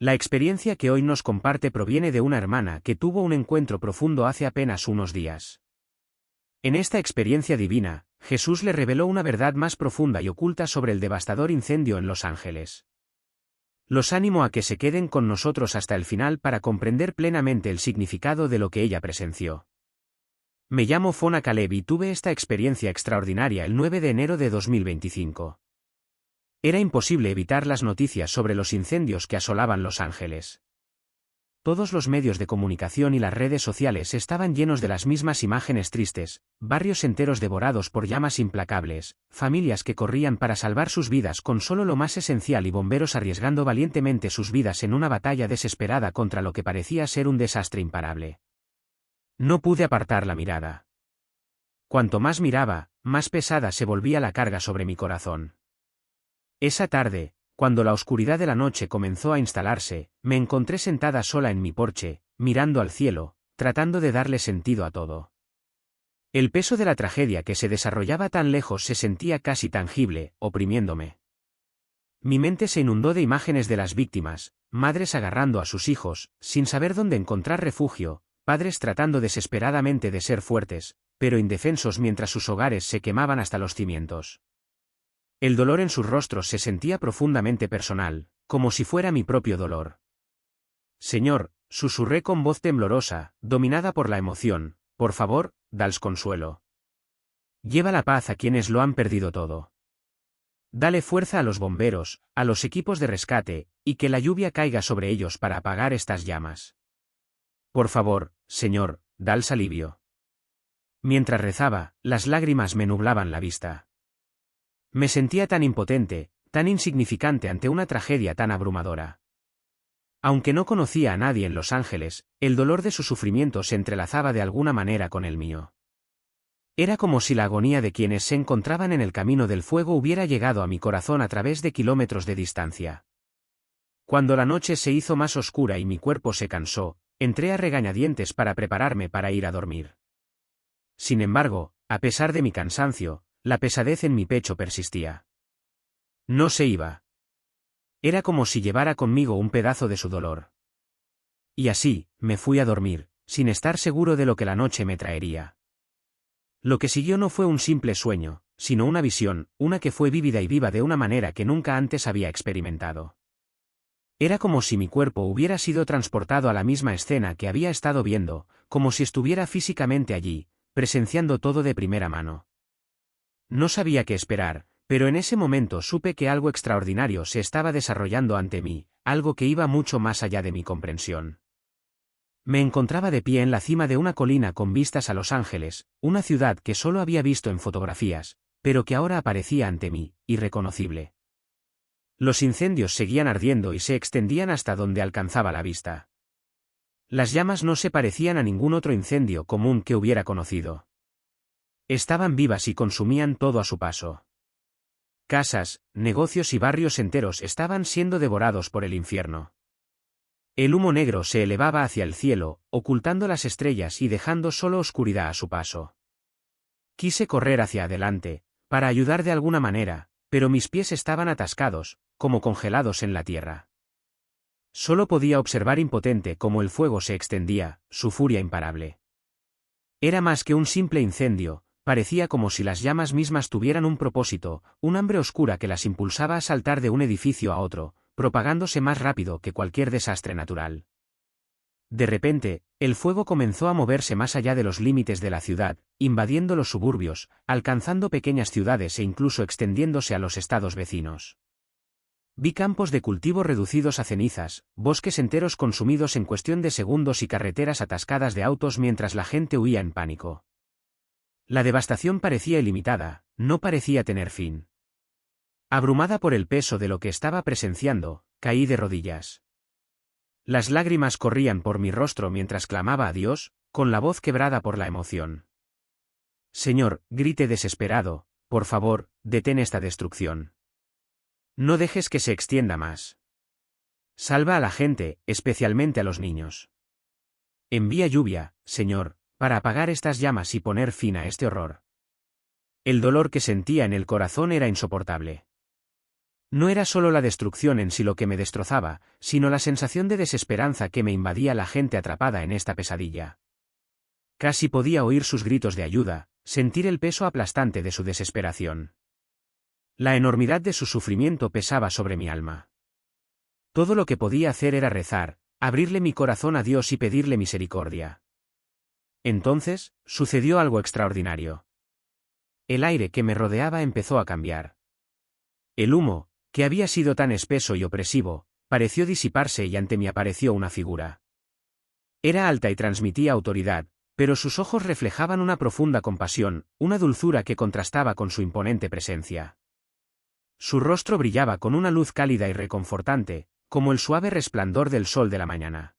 La experiencia que hoy nos comparte proviene de una hermana que tuvo un encuentro profundo hace apenas unos días. En esta experiencia divina, Jesús le reveló una verdad más profunda y oculta sobre el devastador incendio en Los Ángeles. Los animo a que se queden con nosotros hasta el final para comprender plenamente el significado de lo que ella presenció. Me llamo Fona Caleb y tuve esta experiencia extraordinaria el 9 de enero de 2025. Era imposible evitar las noticias sobre los incendios que asolaban Los Ángeles. Todos los medios de comunicación y las redes sociales estaban llenos de las mismas imágenes tristes, barrios enteros devorados por llamas implacables, familias que corrían para salvar sus vidas con solo lo más esencial y bomberos arriesgando valientemente sus vidas en una batalla desesperada contra lo que parecía ser un desastre imparable. No pude apartar la mirada. Cuanto más miraba, más pesada se volvía la carga sobre mi corazón. Esa tarde, cuando la oscuridad de la noche comenzó a instalarse, me encontré sentada sola en mi porche, mirando al cielo, tratando de darle sentido a todo. El peso de la tragedia que se desarrollaba tan lejos se sentía casi tangible, oprimiéndome. Mi mente se inundó de imágenes de las víctimas, madres agarrando a sus hijos, sin saber dónde encontrar refugio, padres tratando desesperadamente de ser fuertes, pero indefensos mientras sus hogares se quemaban hasta los cimientos. El dolor en sus rostros se sentía profundamente personal, como si fuera mi propio dolor. Señor, susurré con voz temblorosa, dominada por la emoción, por favor, dales consuelo. Lleva la paz a quienes lo han perdido todo. Dale fuerza a los bomberos, a los equipos de rescate, y que la lluvia caiga sobre ellos para apagar estas llamas. Por favor, Señor, dales alivio. Mientras rezaba, las lágrimas me nublaban la vista. Me sentía tan impotente, tan insignificante ante una tragedia tan abrumadora. Aunque no conocía a nadie en Los Ángeles, el dolor de su sufrimiento se entrelazaba de alguna manera con el mío. Era como si la agonía de quienes se encontraban en el camino del fuego hubiera llegado a mi corazón a través de kilómetros de distancia. Cuando la noche se hizo más oscura y mi cuerpo se cansó, entré a regañadientes para prepararme para ir a dormir. Sin embargo, a pesar de mi cansancio, la pesadez en mi pecho persistía. No se iba. Era como si llevara conmigo un pedazo de su dolor. Y así, me fui a dormir, sin estar seguro de lo que la noche me traería. Lo que siguió no fue un simple sueño, sino una visión, una que fue vívida y viva de una manera que nunca antes había experimentado. Era como si mi cuerpo hubiera sido transportado a la misma escena que había estado viendo, como si estuviera físicamente allí, presenciando todo de primera mano. No sabía qué esperar, pero en ese momento supe que algo extraordinario se estaba desarrollando ante mí, algo que iba mucho más allá de mi comprensión. Me encontraba de pie en la cima de una colina con vistas a Los Ángeles, una ciudad que solo había visto en fotografías, pero que ahora aparecía ante mí, irreconocible. Los incendios seguían ardiendo y se extendían hasta donde alcanzaba la vista. Las llamas no se parecían a ningún otro incendio común que hubiera conocido. Estaban vivas y consumían todo a su paso. Casas, negocios y barrios enteros estaban siendo devorados por el infierno. El humo negro se elevaba hacia el cielo, ocultando las estrellas y dejando solo oscuridad a su paso. Quise correr hacia adelante, para ayudar de alguna manera, pero mis pies estaban atascados, como congelados en la tierra. Solo podía observar impotente cómo el fuego se extendía, su furia imparable. Era más que un simple incendio. Parecía como si las llamas mismas tuvieran un propósito, un hambre oscura que las impulsaba a saltar de un edificio a otro, propagándose más rápido que cualquier desastre natural. De repente, el fuego comenzó a moverse más allá de los límites de la ciudad, invadiendo los suburbios, alcanzando pequeñas ciudades e incluso extendiéndose a los estados vecinos. Vi campos de cultivo reducidos a cenizas, bosques enteros consumidos en cuestión de segundos y carreteras atascadas de autos mientras la gente huía en pánico. La devastación parecía ilimitada, no parecía tener fin. Abrumada por el peso de lo que estaba presenciando, caí de rodillas. Las lágrimas corrían por mi rostro mientras clamaba a Dios, con la voz quebrada por la emoción. Señor, grité desesperado, por favor, detén esta destrucción. No dejes que se extienda más. Salva a la gente, especialmente a los niños. Envía lluvia, Señor, para apagar estas llamas y poner fin a este horror. El dolor que sentía en el corazón era insoportable. No era solo la destrucción en sí lo que me destrozaba, sino la sensación de desesperanza que me invadía la gente atrapada en esta pesadilla. Casi podía oír sus gritos de ayuda, sentir el peso aplastante de su desesperación. La enormidad de su sufrimiento pesaba sobre mi alma. Todo lo que podía hacer era rezar, abrirle mi corazón a Dios y pedirle misericordia. Entonces, sucedió algo extraordinario. El aire que me rodeaba empezó a cambiar. El humo, que había sido tan espeso y opresivo, pareció disiparse y ante mí apareció una figura. Era alta y transmitía autoridad, pero sus ojos reflejaban una profunda compasión, una dulzura que contrastaba con su imponente presencia. Su rostro brillaba con una luz cálida y reconfortante, como el suave resplandor del sol de la mañana.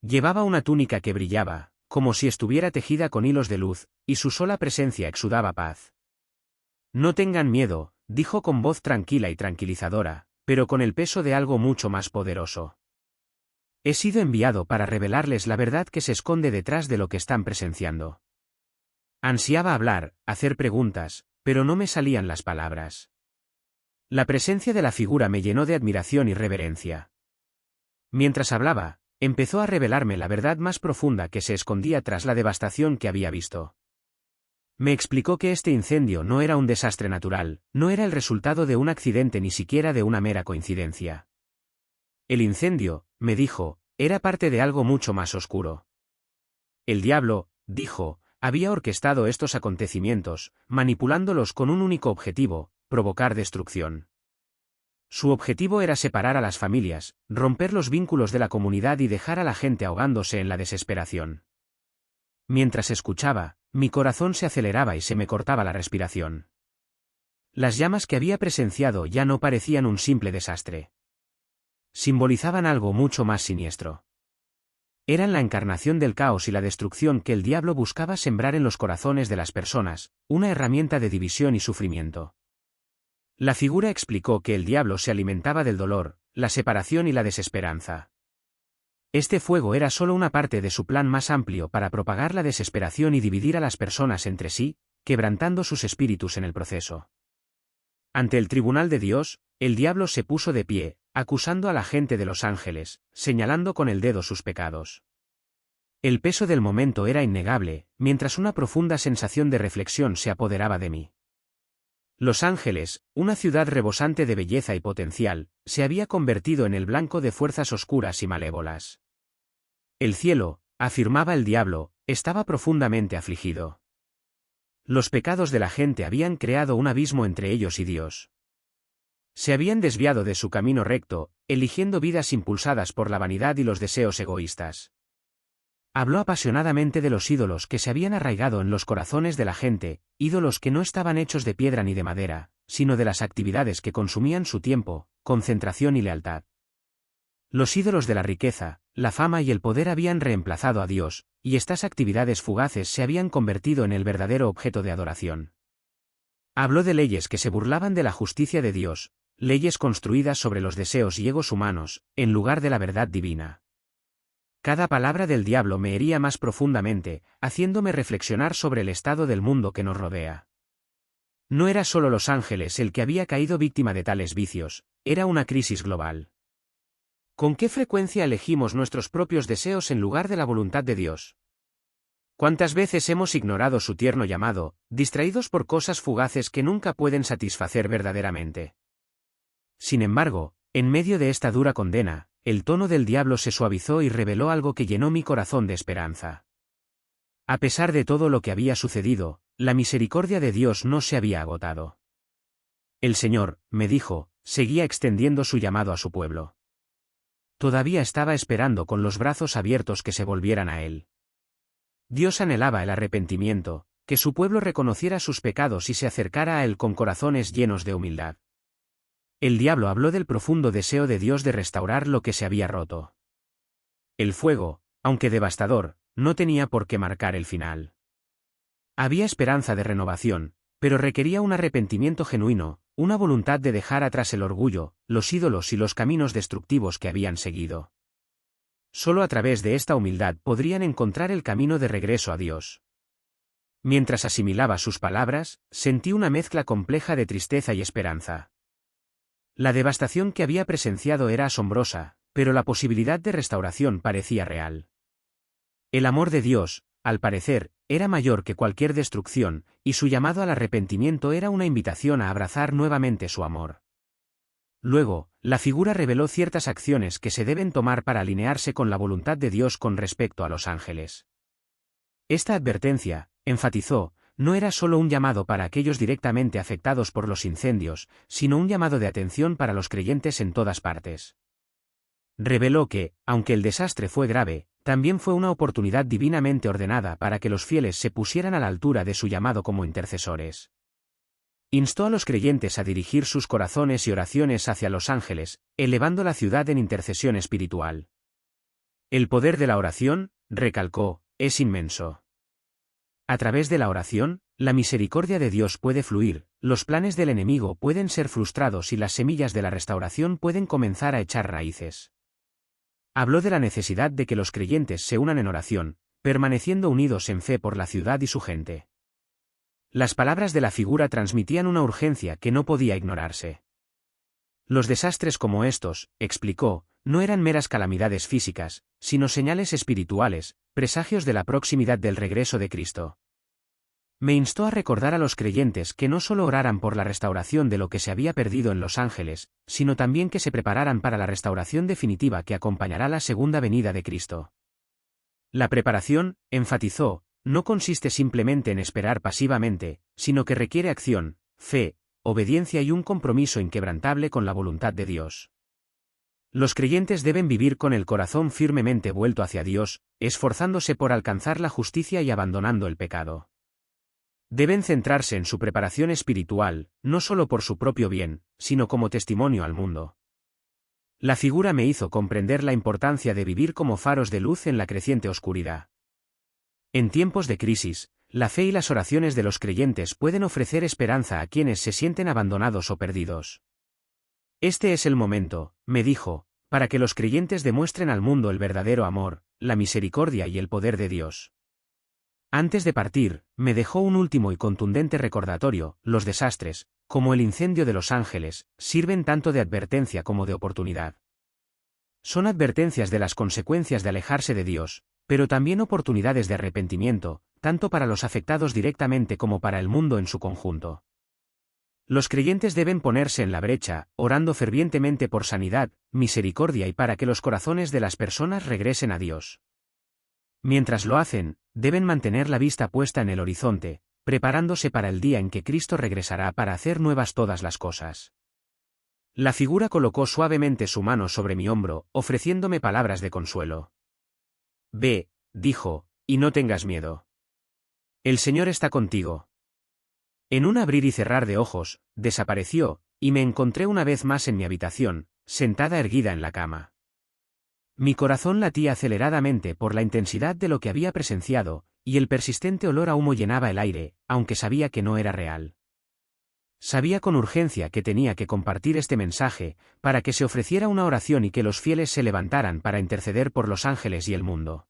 Llevaba una túnica que brillaba, como si estuviera tejida con hilos de luz, y su sola presencia exudaba paz. No tengan miedo, dijo con voz tranquila y tranquilizadora, pero con el peso de algo mucho más poderoso. He sido enviado para revelarles la verdad que se esconde detrás de lo que están presenciando. Ansiaba hablar, hacer preguntas, pero no me salían las palabras. La presencia de la figura me llenó de admiración y reverencia. Mientras hablaba, empezó a revelarme la verdad más profunda que se escondía tras la devastación que había visto. Me explicó que este incendio no era un desastre natural, no era el resultado de un accidente ni siquiera de una mera coincidencia. El incendio, me dijo, era parte de algo mucho más oscuro. El diablo, dijo, había orquestado estos acontecimientos, manipulándolos con un único objetivo: provocar destrucción. Su objetivo era separar a las familias, romper los vínculos de la comunidad y dejar a la gente ahogándose en la desesperación. Mientras escuchaba, mi corazón se aceleraba y se me cortaba la respiración. Las llamas que había presenciado ya no parecían un simple desastre. Simbolizaban algo mucho más siniestro. Eran la encarnación del caos y la destrucción que el diablo buscaba sembrar en los corazones de las personas, una herramienta de división y sufrimiento. La figura explicó que el diablo se alimentaba del dolor, la separación y la desesperanza. Este fuego era solo una parte de su plan más amplio para propagar la desesperación y dividir a las personas entre sí, quebrantando sus espíritus en el proceso. Ante el tribunal de Dios, el diablo se puso de pie, acusando a la gente de los ángeles, señalando con el dedo sus pecados. El peso del momento era innegable, mientras una profunda sensación de reflexión se apoderaba de mí. Los Ángeles, una ciudad rebosante de belleza y potencial, se había convertido en el blanco de fuerzas oscuras y malévolas. El cielo, afirmaba el diablo, estaba profundamente afligido. Los pecados de la gente habían creado un abismo entre ellos y Dios. Se habían desviado de su camino recto, eligiendo vidas impulsadas por la vanidad y los deseos egoístas. Habló apasionadamente de los ídolos que se habían arraigado en los corazones de la gente, ídolos que no estaban hechos de piedra ni de madera, sino de las actividades que consumían su tiempo, concentración y lealtad. Los ídolos de la riqueza, la fama y el poder habían reemplazado a Dios, y estas actividades fugaces se habían convertido en el verdadero objeto de adoración. Habló de leyes que se burlaban de la justicia de Dios, leyes construidas sobre los deseos y egos humanos, en lugar de la verdad divina. Cada palabra del diablo me hería más profundamente, haciéndome reflexionar sobre el estado del mundo que nos rodea. No era solo Los Ángeles el que había caído víctima de tales vicios, era una crisis global. ¿Con qué frecuencia elegimos nuestros propios deseos en lugar de la voluntad de Dios? ¿Cuántas veces hemos ignorado su tierno llamado, distraídos por cosas fugaces que nunca pueden satisfacer verdaderamente? Sin embargo, en medio de esta dura condena, el tono del diablo se suavizó y reveló algo que llenó mi corazón de esperanza. A pesar de todo lo que había sucedido, la misericordia de Dios no se había agotado. El Señor, me dijo, seguía extendiendo su llamado a su pueblo. Todavía estaba esperando con los brazos abiertos que se volvieran a Él. Dios anhelaba el arrepentimiento, que su pueblo reconociera sus pecados y se acercara a Él con corazones llenos de humildad. El diablo habló del profundo deseo de Dios de restaurar lo que se había roto. El fuego, aunque devastador, no tenía por qué marcar el final. Había esperanza de renovación, pero requería un arrepentimiento genuino, una voluntad de dejar atrás el orgullo, los ídolos y los caminos destructivos que habían seguido. Solo a través de esta humildad podrían encontrar el camino de regreso a Dios. Mientras asimilaba sus palabras, sentí una mezcla compleja de tristeza y esperanza. La devastación que había presenciado era asombrosa, pero la posibilidad de restauración parecía real. El amor de Dios, al parecer, era mayor que cualquier destrucción, y su llamado al arrepentimiento era una invitación a abrazar nuevamente su amor. Luego, la figura reveló ciertas acciones que se deben tomar para alinearse con la voluntad de Dios con respecto a los ángeles. Esta advertencia, enfatizó, no era solo un llamado para aquellos directamente afectados por los incendios, sino un llamado de atención para los creyentes en todas partes. Reveló que, aunque el desastre fue grave, también fue una oportunidad divinamente ordenada para que los fieles se pusieran a la altura de su llamado como intercesores. Instó a los creyentes a dirigir sus corazones y oraciones hacia los ángeles, elevando la ciudad en intercesión espiritual. El poder de la oración, recalcó, es inmenso. A través de la oración, la misericordia de Dios puede fluir, los planes del enemigo pueden ser frustrados y las semillas de la restauración pueden comenzar a echar raíces. Habló de la necesidad de que los creyentes se unan en oración, permaneciendo unidos en fe por la ciudad y su gente. Las palabras de la figura transmitían una urgencia que no podía ignorarse. Los desastres como estos, explicó, no eran meras calamidades físicas, sino señales espirituales, presagios de la proximidad del regreso de Cristo. Me instó a recordar a los creyentes que no solo oraran por la restauración de lo que se había perdido en los ángeles, sino también que se prepararan para la restauración definitiva que acompañará la segunda venida de Cristo. La preparación, enfatizó, no consiste simplemente en esperar pasivamente, sino que requiere acción, fe, obediencia y un compromiso inquebrantable con la voluntad de Dios. Los creyentes deben vivir con el corazón firmemente vuelto hacia Dios, esforzándose por alcanzar la justicia y abandonando el pecado. Deben centrarse en su preparación espiritual, no solo por su propio bien, sino como testimonio al mundo. La figura me hizo comprender la importancia de vivir como faros de luz en la creciente oscuridad. En tiempos de crisis, la fe y las oraciones de los creyentes pueden ofrecer esperanza a quienes se sienten abandonados o perdidos. Este es el momento, me dijo, para que los creyentes demuestren al mundo el verdadero amor, la misericordia y el poder de Dios. Antes de partir, me dejó un último y contundente recordatorio: los desastres, como el incendio de Los Ángeles, sirven tanto de advertencia como de oportunidad. Son advertencias de las consecuencias de alejarse de Dios, pero también oportunidades de arrepentimiento, tanto para los afectados directamente como para el mundo en su conjunto. Los creyentes deben ponerse en la brecha, orando fervientemente por sanidad, misericordia y para que los corazones de las personas regresen a Dios. Mientras lo hacen, deben mantener la vista puesta en el horizonte, preparándose para el día en que Cristo regresará para hacer nuevas todas las cosas. La figura colocó suavemente su mano sobre mi hombro, ofreciéndome palabras de consuelo. Ve, dijo, y no tengas miedo. El Señor está contigo. En un abrir y cerrar de ojos, desapareció, y me encontré una vez más en mi habitación, sentada erguida en la cama. Mi corazón latía aceleradamente por la intensidad de lo que había presenciado, y el persistente olor a humo llenaba el aire, aunque sabía que no era real. Sabía con urgencia que tenía que compartir este mensaje, para que se ofreciera una oración y que los fieles se levantaran para interceder por los ángeles y el mundo.